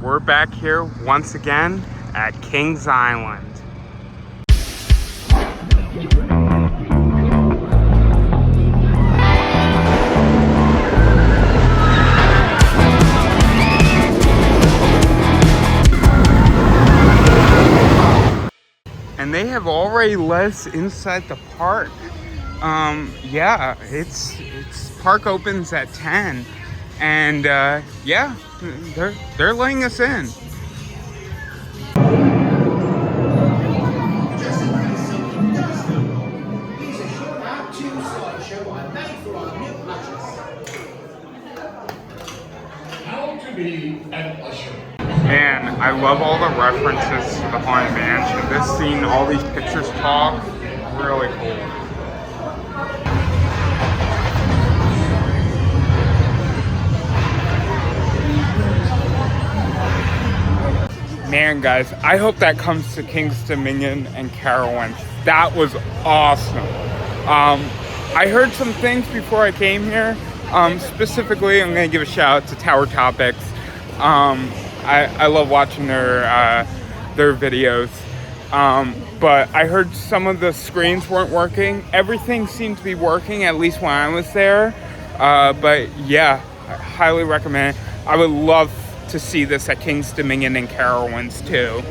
we're back here once again at Kings Island. And they have already let us inside the park. Yeah, it's park opens at 10, and yeah, they're letting us in. Man, I love all the references to the Haunted Mansion. This scene, all these pictures talk, really cool. Man, guys, I hope that comes to King's Dominion and Carowinds. That was awesome. I heard some things before I came here. Specifically, I'm going to give a shout out to Tower Topics. I love watching their videos. But I heard some of the screens weren't working. Everything seemed to be working, at least when I was there. But yeah, I highly recommend it. I would love to see this at King's Dominion and Carowinds too.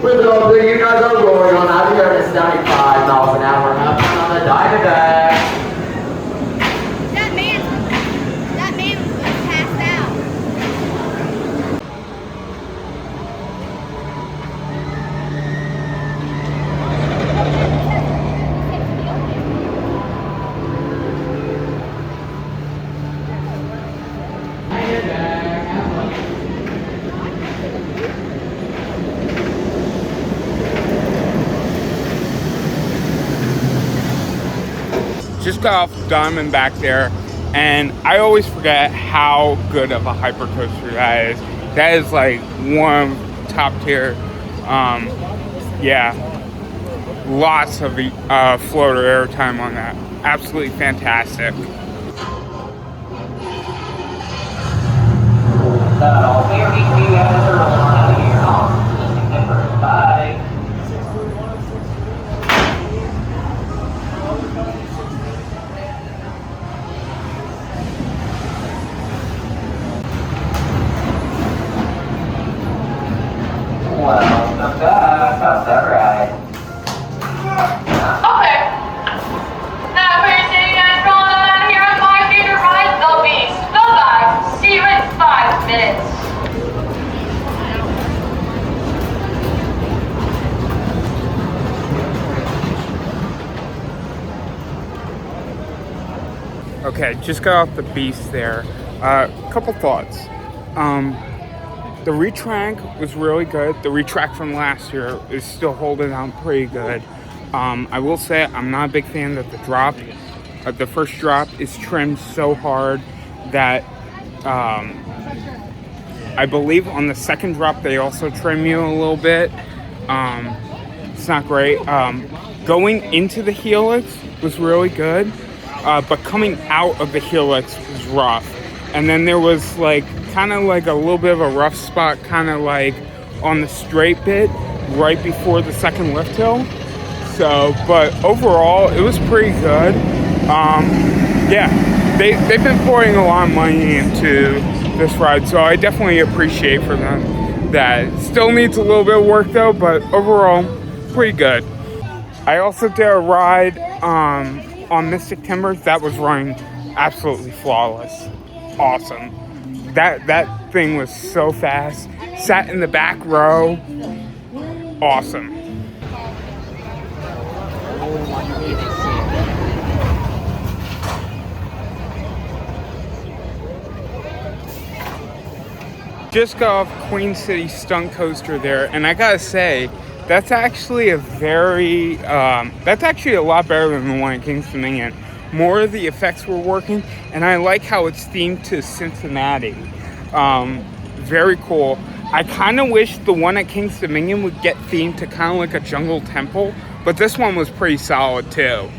With all the you guys are rolling on out here at 75 miles an hour up on the Diamondback. That man was passed out. Just got off Diamondback there, and I always forget how good of a hypercoaster that is. That is like one of top tier. Yeah, lots of floater airtime on that. Absolutely fantastic. Bye. Welcome back. How's that ride? Okay. Now we're sitting and rolling on here on my favorite ride, The Beast. Bye-bye. See you in 5 minutes. Okay, just got off the Beast there. Couple thoughts. The retrack was really good. The retrack from last year is still holding on pretty good. I will say I'm not a big fan that the first drop is trimmed so hard that I believe on the second drop they also trim you a little bit. It's not great. Going into the Helix was really good, but coming out of the Helix was rough. And then there was like kind of like a little bit of a rough spot, kind of like on the straight bit right before the second lift hill. So, but overall, it was pretty good. Yeah, they've been pouring a lot of money into this ride, so I definitely appreciate for them that. Still needs a little bit of work though, but overall, pretty good. I also did a ride on Mystic Timbers that was running absolutely flawless. Awesome. That thing was so fast. Sat in the back row. Awesome. Just got off Queen City Stunt Coaster there, and I gotta say, that's actually a lot better than the one at King's Dominion. More of the effects were working, and I like how it's themed to Cincinnati. Very cool. I kind of wish the one at King's Dominion would get themed to kind of like a jungle temple, but this one was pretty solid too.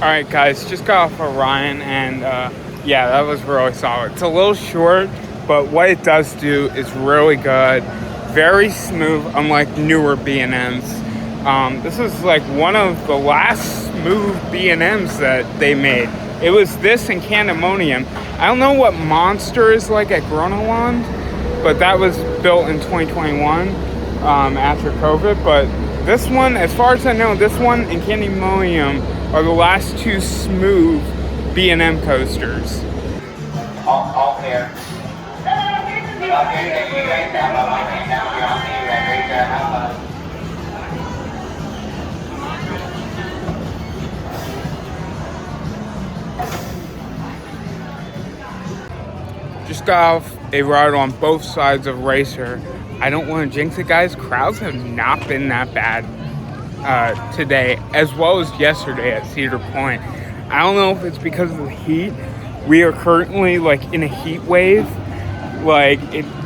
Alright guys, just got off of Ryan and yeah, that was really solid. It's a little short, but what it does do is really good. Very smooth, unlike newer B&Ms. This is like one of the last smooth B&Ms that they made. It was this and Candemonium. I don't know what Monster is like at Groenland, but that was built in 2021 after COVID. But this one, as far as I know, this one and Candemonium are the last two smooth B&M coasters. All clear. Just got off a ride on both sides of Racer. I don't want to jinx it, guys. Crowds have not been that bad today, as well as yesterday at Cedar Point. I don't know if it's because of the heat. We are currently like in a heat wave, like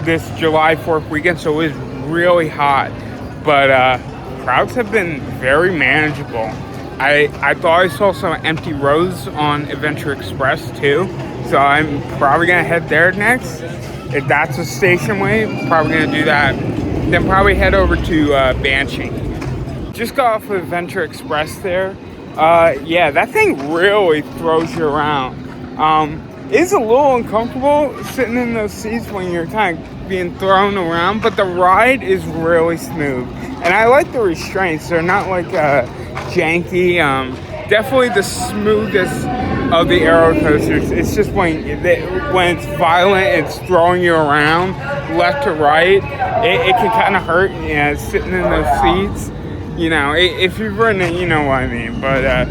this July 4th weekend, so it is really hot. But crowds have been very manageable. I thought I saw some empty rows on Adventure Express too, so I'm probably gonna head there next. If that's a station way, probably gonna do that. Then probably head over to Banshee. Just got off of Adventure Express there. Yeah, that thing really throws you around. It's a little uncomfortable sitting in those seats when you're kind of being thrown around, but the ride is really smooth. And I like the restraints. They're not like janky. Definitely the smoothest of the aero coasters. It's just when it's violent, it's throwing you around left to right. It can kind of hurt, sitting in those seats. You know, if you've ridden it, you know what I mean. But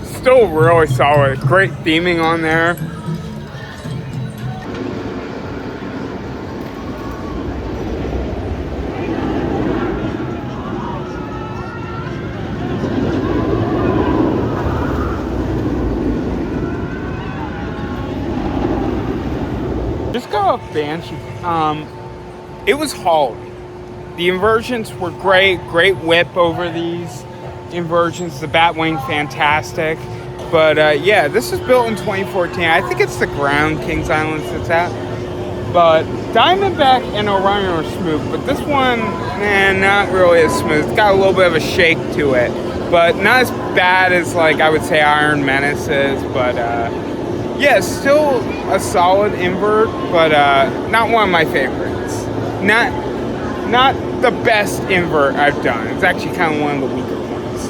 still really solid. Great theming on there. Just go off Banshee. It was hauled. The inversions were great whip over these inversions. The Batwing, fantastic. But yeah, this was built in 2014. I think it's the ground Kings Island it's at. But Diamondback and Orion are smooth, but this one, not really as smooth. It's got a little bit of a shake to it, but not as bad as like I would say Iron Menace is. But yeah, still a solid invert, but not one of my favorites. Not the best invert I've done. It's actually kind of one of the weaker ones.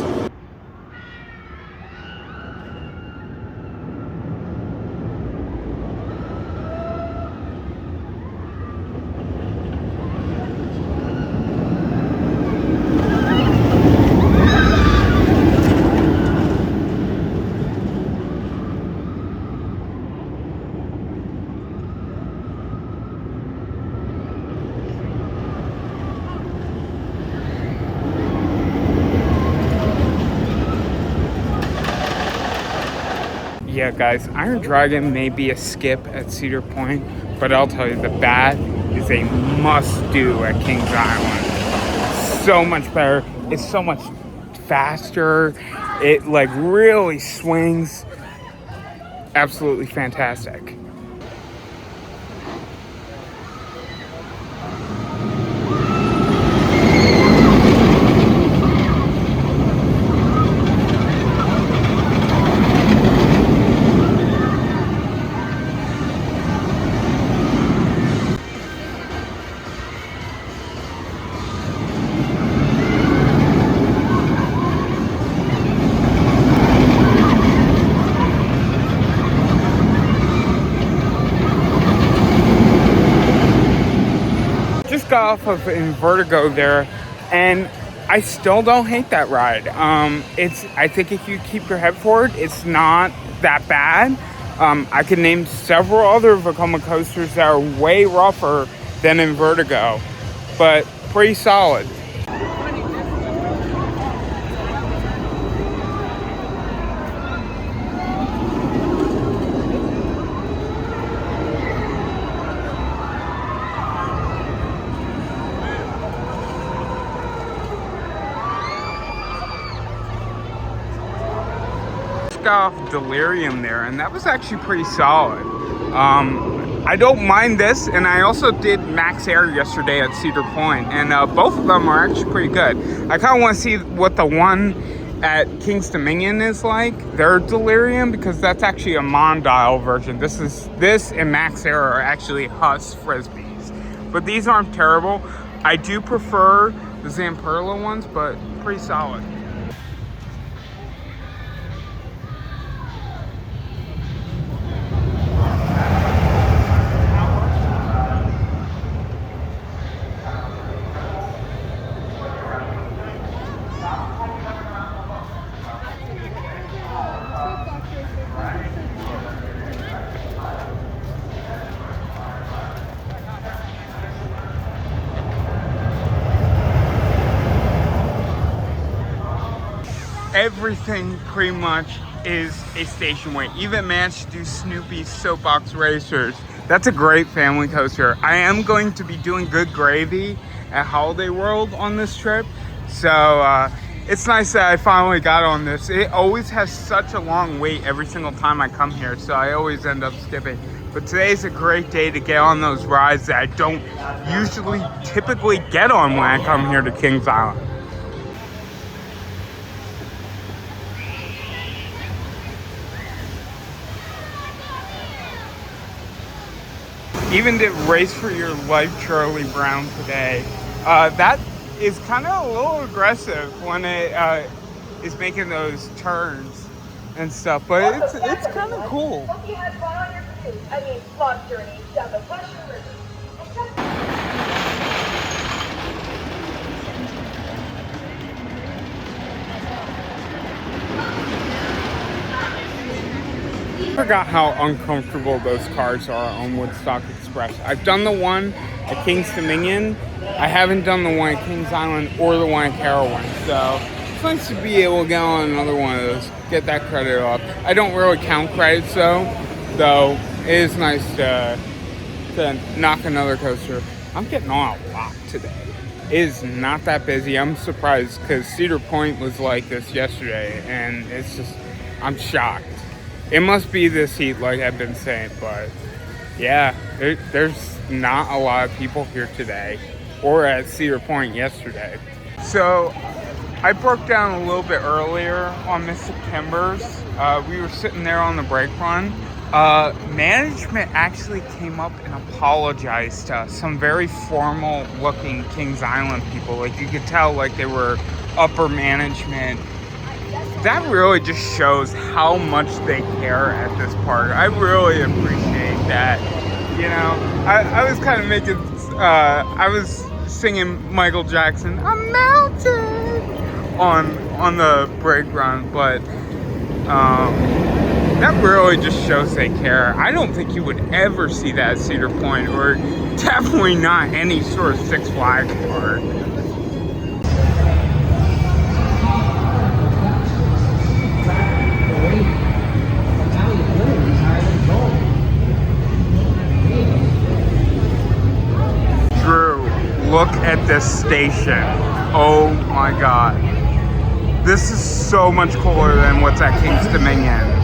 Yeah, guys, Iron Dragon may be a skip at Cedar Point, but I'll tell you, the Bat is a must-do at Kings Island. So much better. It's so much faster. It, like, really swings. Absolutely fantastic. Off of Invertigo there, and I still don't hate that ride. I think if you keep your head forward, it's not that bad. I could name several other Vekoma coasters that are way rougher than Invertigo, but pretty solid. just got off Delirium there, and that was actually pretty solid. I don't mind this, and I also did Max Air yesterday at Cedar Point, and both of them are actually pretty good. I kind of want to see what the one at King's Dominion is like, their Delirium, because that's actually a mondial version. This and Max Air are actually Huss Frisbees, but these aren't terrible. I do prefer the Zamperla ones, but pretty solid. Everything pretty much is a station weight. Even managed to do Snoopy's Soapbox Racers. That's a great family coaster. I am going to be doing Good Gravy at Holiday World on this trip, so it's nice that I finally got on this. It always has such a long wait every single time I come here, so I always end up skipping. But today's a great day to get on those rides that I don't usually typically get on when I come here to Kings Island. Even did Race for Your Life Charlie Brown today. That is kind of a little aggressive when it is making those turns and stuff, but it's kind of cool. Hope you had fun on your cruise. I mean, long journey down the Russian River. I forgot how uncomfortable those cars are on Woodstock Express. I've done the one at King's Dominion. I haven't done the one at Kings Island or the one at Carowin. So it's nice to be able to get on another one of those, get that credit off. I don't really count credits though it is nice to knock another coaster. I'm getting on a lot today. It is not that busy. I'm surprised because Cedar Point was like this yesterday, and it's just, I'm shocked. It must be this heat, like I've been saying, but yeah, there's not a lot of people here today, or at Cedar Point yesterday. So I broke down a little bit earlier on Mystic Timbers. We were sitting there on the brake run. Management actually came up and apologized to us. Some very formal looking Kings Island people. Like, you could tell like they were upper management. That really just shows how much they care at this park. I really appreciate that. You know, I was kind of making, I was singing Michael Jackson, "I'm melted," on the brake run, but that really just shows they care. I don't think you would ever see that at Cedar Point, or definitely not any sort of Six Flags park. Look at this station. Oh my god. This is so much cooler than what's at King's Dominion.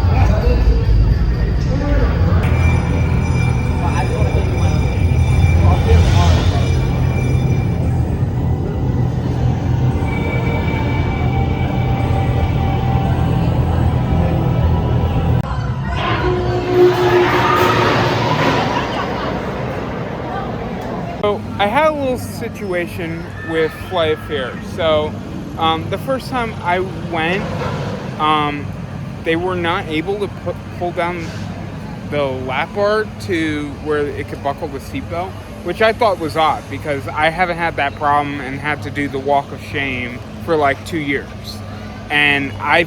So I had a little situation with Flight of Fear. So the first time I went, they were not able to pull down the lap bar to where it could buckle the seatbelt, which I thought was odd because I haven't had that problem and had to do the walk of shame for like 2 years. And I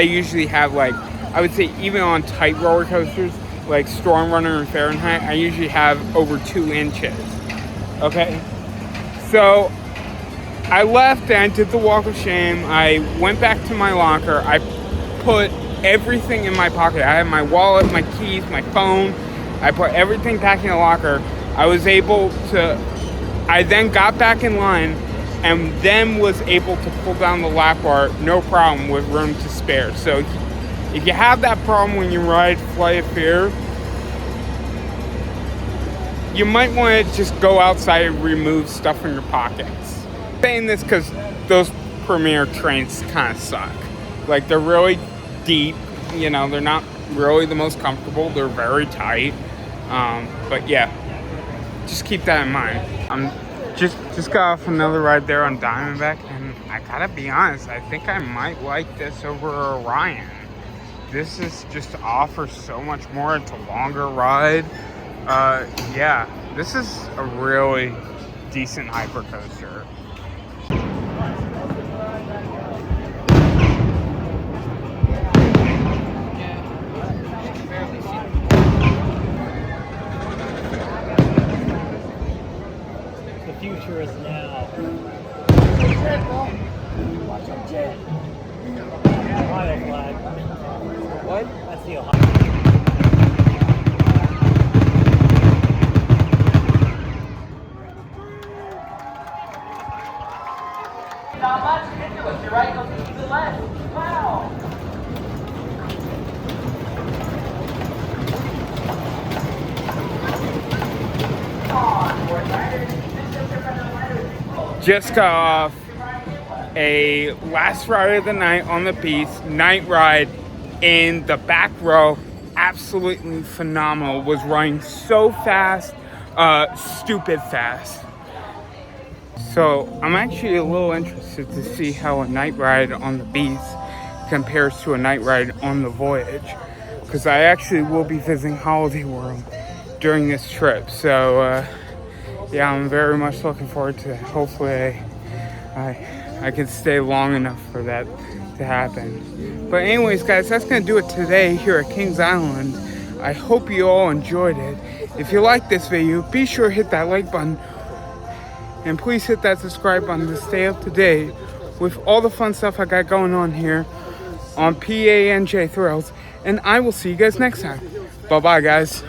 usually have, like, I would say even on tight roller coasters, like Storm Runner and Fahrenheit, I usually have over 2 inches. Okay, so I left and I did the walk of shame. I went back to my locker. I put everything in my pocket. I had my wallet, my keys, my phone. I put everything back in the locker. I was able to, I then got back in line and then was able to pull down the lap bar, no problem, with room to spare. So If you have that problem when you ride Flight of Fear, you might want to just go outside and remove stuff from your pockets. I'm saying this because those Premier trains kind of suck. Like, they're really deep, you know, they're not really the most comfortable, they're very tight. But yeah, just keep that in mind. I'm just got off another ride there on Diamondback, and I gotta be honest, I think I might like this over Orion. This is just offers so much more. It's a longer ride. Yeah, this is a really decent hypercoaster. The future is now. Watch out, Jay. Ohio flag. What? That's the Ohio. Not much ridiculous. You're right. Go to the left. Wow. Just got off a last ride of the night on the Beast, night ride in the back row. Absolutely phenomenal. Was running so fast, stupid fast. So I'm actually a little interested to see how a night ride on the Beast compares to a night ride on the Voyage, because I actually will be visiting Holiday World during this trip. So yeah, I'm very much looking forward to it. Hopefully I can stay long enough for that to happen. But anyways, guys, that's gonna do it today here at Kings Island. I hope you all enjoyed it. If you like this video, be sure to hit that like button, and please hit that subscribe button to stay up to date with all the fun stuff I got going on here on PANJ Thrills. And I will see you guys next time. Bye bye, guys.